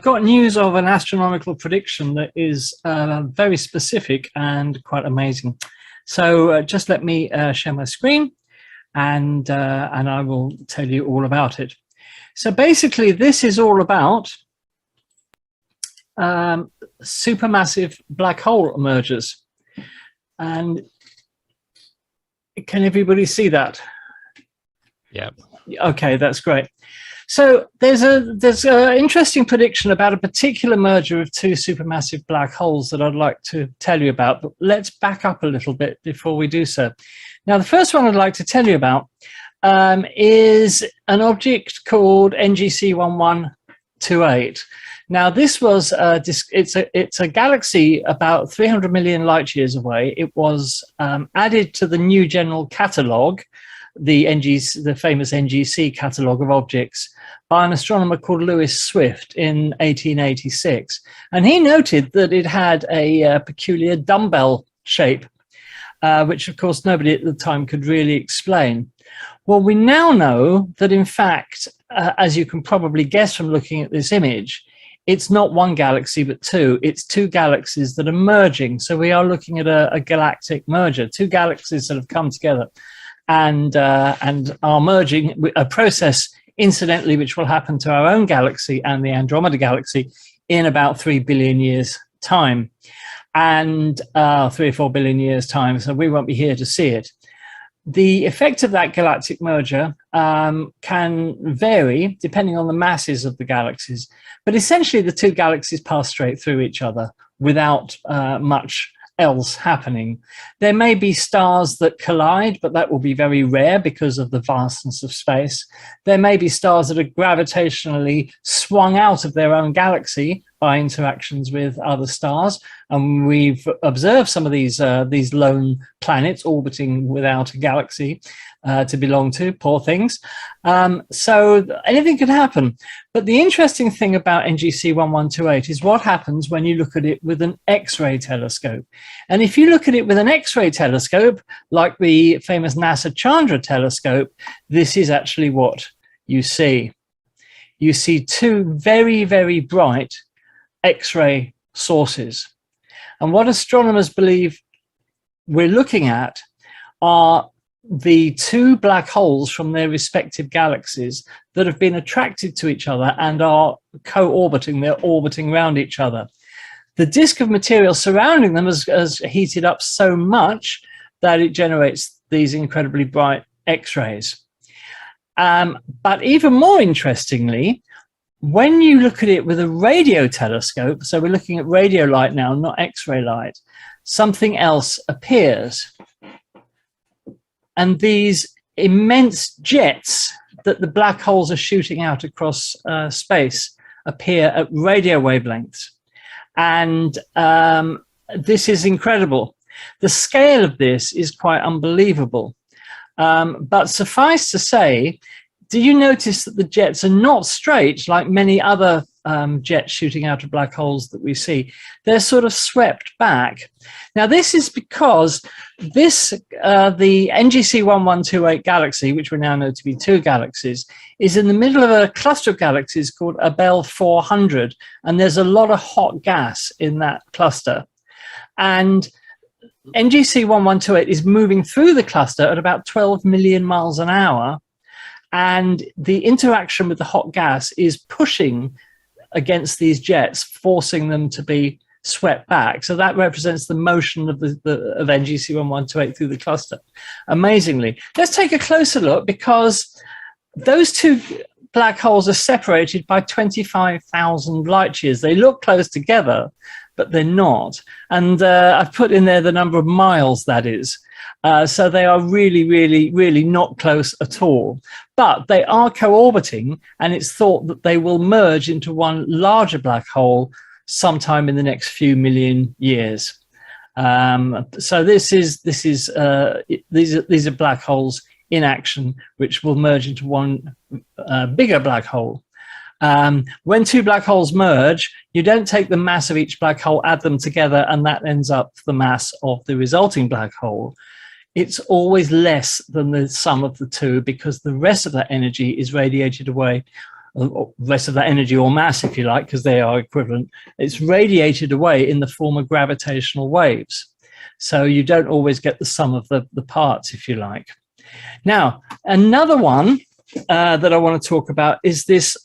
got news of an astronomical prediction that is very specific and quite amazing. So just let me share my screen, and I will tell you all about it. So basically, this is all about supermassive black hole mergers. And can everybody see that? Yeah. Okay, that's great. So there's an interesting prediction about a particular merger of two supermassive black holes that I'd like to tell you about, but let's back up a little bit before we do so. Now, the first one I'd like to tell you about is an object called NGC 1128. Now, this was it's a galaxy about 300 million light years away. It was added to the new general catalogue, the famous NGC catalogue of objects, by an astronomer called Lewis Swift in 1886. And he noted that it had a peculiar dumbbell shape, which of course nobody at the time could really explain. Well, we now know that in fact, as you can probably guess from looking at this image, it's not one galaxy, but two. It's two galaxies that are merging. So we are looking at a galactic merger, two galaxies that have come together and are merging, a process, incidentally, which will happen to our own galaxy and the Andromeda galaxy in about 3 billion years' time, and 3 or 4 billion years' time. So we won't be here to see it. The effect of that galactic merger can vary depending on the masses of the galaxies, but essentially the two galaxies pass straight through each other without much else happening. There may be stars that collide, but that will be very rare because of the vastness of space. There may be stars that are gravitationally swung out of their own galaxy by interactions with other stars, and we've observed some of these lone planets orbiting without a galaxy to belong to, poor things. So anything could happen. But the interesting thing about NGC 1128 is what happens when you look at it with an X-ray telescope. And if you look at it with an X-ray telescope, like the famous NASA Chandra telescope, this is actually what you see. You see two very, very bright X-ray sources. And what astronomers believe we're looking at are the two black holes from their respective galaxies that have been attracted to each other and are co-orbiting. They're orbiting around each other. The disk of material surrounding them has heated up so much that it generates these incredibly bright X-rays. But even more interestingly, when you look at it with a radio telescope, so we're looking at radio light now, not X-ray light, something else appears. And these immense jets that the black holes are shooting out across space appear at radio wavelengths. And this is incredible. The scale of this is quite unbelievable. But suffice to say, do you notice that the jets are not straight like many other jets shooting out of black holes that we see? They're sort of swept back. Now, this is because the NGC 1128 galaxy, which we now know to be two galaxies, is in the middle of a cluster of galaxies called Abell 400, and there's a lot of hot gas in that cluster. And NGC 1128 is moving through the cluster at about 12 million miles an hour, and the interaction with the hot gas is pushing against these jets, forcing them to be swept back. So that represents the motion of of NGC 1128 through the cluster. Amazingly, let's take a closer look, because those two black holes are separated by 25,000 light years. They look close together, but they're not. And I've put in there the number of miles that is. So they are really, really, really not close at all. But they are co-orbiting, and it's thought that they will merge into one larger black hole sometime in the next few million years. So these are black holes in action, which will merge into one bigger black hole. When two black holes merge, you don't take the mass of each black hole, add them together, and that ends up the mass of the resulting black hole. It's always less than the sum of the two, because the rest of that energy is radiated away rest of that energy or mass, if you like, because they are equivalent, it's radiated away in the form of gravitational waves. So you don't always get the sum of the parts, if you like. Now, another one that I want to talk about is this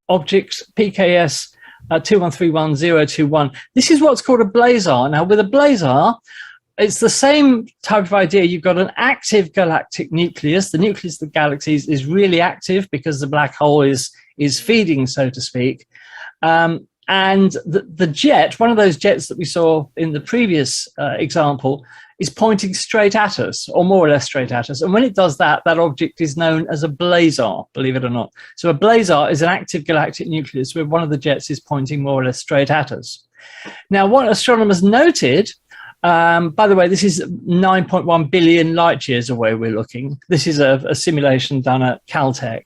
object PKS 2131021. This is what's called a blazar. Now, with a blazar, it's the same type of idea. You've got an active galactic nucleus. The nucleus of the galaxies is really active because the black hole is feeding, so to speak. And the jet, one of those jets that we saw in the previous example, is pointing straight at us, or more or less straight at us. And when it does that, that object is known as a blazar, believe it or not. So a blazar is an active galactic nucleus where one of the jets is pointing more or less straight at us. Now, what astronomers noted, by the way, this is 9.1 billion light years away we're looking. This is a simulation done at Caltech.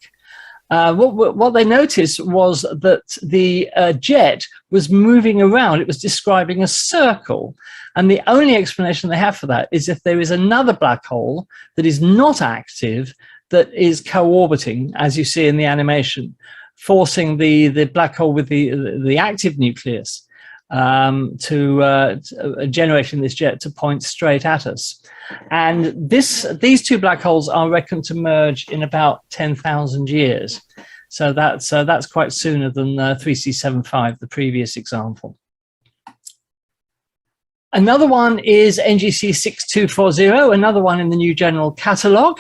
What they noticed was that the jet was moving around. It was describing a circle. And the only explanation they have for that is if there is another black hole that is not active, that is co-orbiting, as you see in the animation, forcing the black hole with the active nucleus generating this jet to point straight at us. And these two black holes are reckoned to merge in about 10,000 years. So that's quite sooner than 3C75, the previous example. Another one is NGC 6240, another one in the New General Catalogue.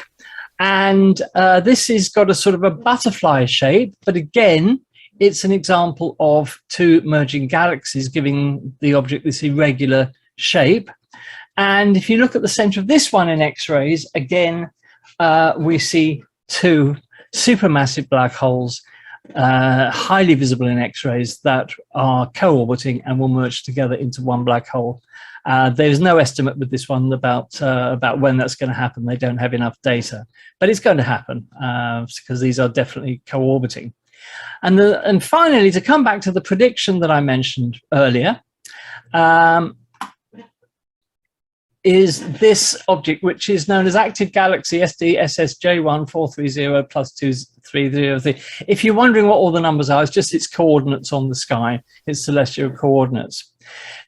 And this has got a sort of a butterfly shape, but again, it's an example of two merging galaxies giving the object this irregular shape. And if you look at the center of this one in X-rays, again, we see two supermassive black holes, highly visible in X-rays, that are co-orbiting and will merge together into one black hole. There's no estimate with this one about when that's going to happen. They don't have enough data, but it's going to happen because these are definitely co-orbiting. And finally, to come back to the prediction that I mentioned earlier, is this object, which is known as active galaxy SD SSJ1 430 plus 2303. If you're wondering what all the numbers are, it's just its coordinates on the sky, its celestial coordinates.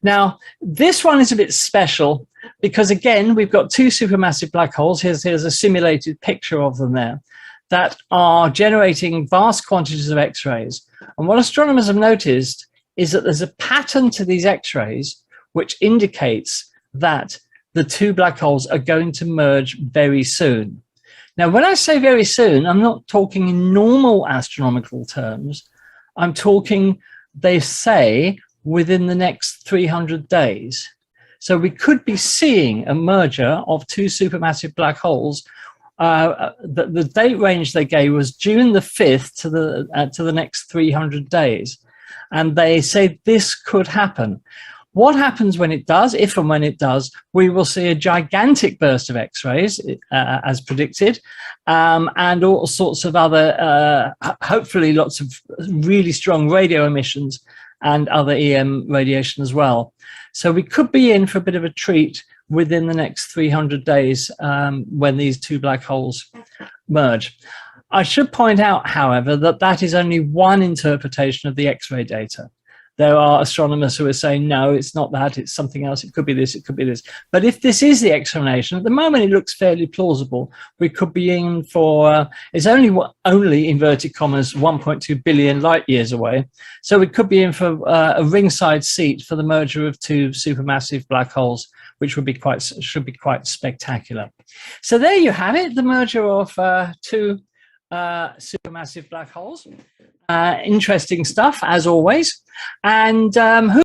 Now, this one is a bit special because, again, we've got two supermassive black holes. Here's a simulated picture of them there, that are generating vast quantities of X-rays. And what astronomers have noticed is that there's a pattern to these X-rays which indicates that the two black holes are going to merge very soon. Now, when I say very soon, I'm not talking in normal astronomical terms. I'm talking, they say, within the next 300 days. So we could be seeing a merger of two supermassive black holes. The date range they gave was June the 5th to the next 300 days. And they say this could happen. What happens when it does? If and when it does, we will see a gigantic burst of X-rays, as predicted, and all sorts of other, hopefully lots of really strong radio emissions and other EM radiation as well. So we could be in for a bit of a treat within the next 300 days when these two black holes merge. I should point out, however, that that is only one interpretation of the X-ray data. There are astronomers who are saying, no, it's not that, it's something else, it could be this, it could be this. But if this is the explanation, at the moment it looks fairly plausible. We could be in for, it's only inverted commas, 1.2 billion light years away. So we could be in for a ringside seat for the merger of two supermassive black holes, which should be quite spectacular. So there you have it, the merger of two supermassive black holes. Interesting stuff, as always. And who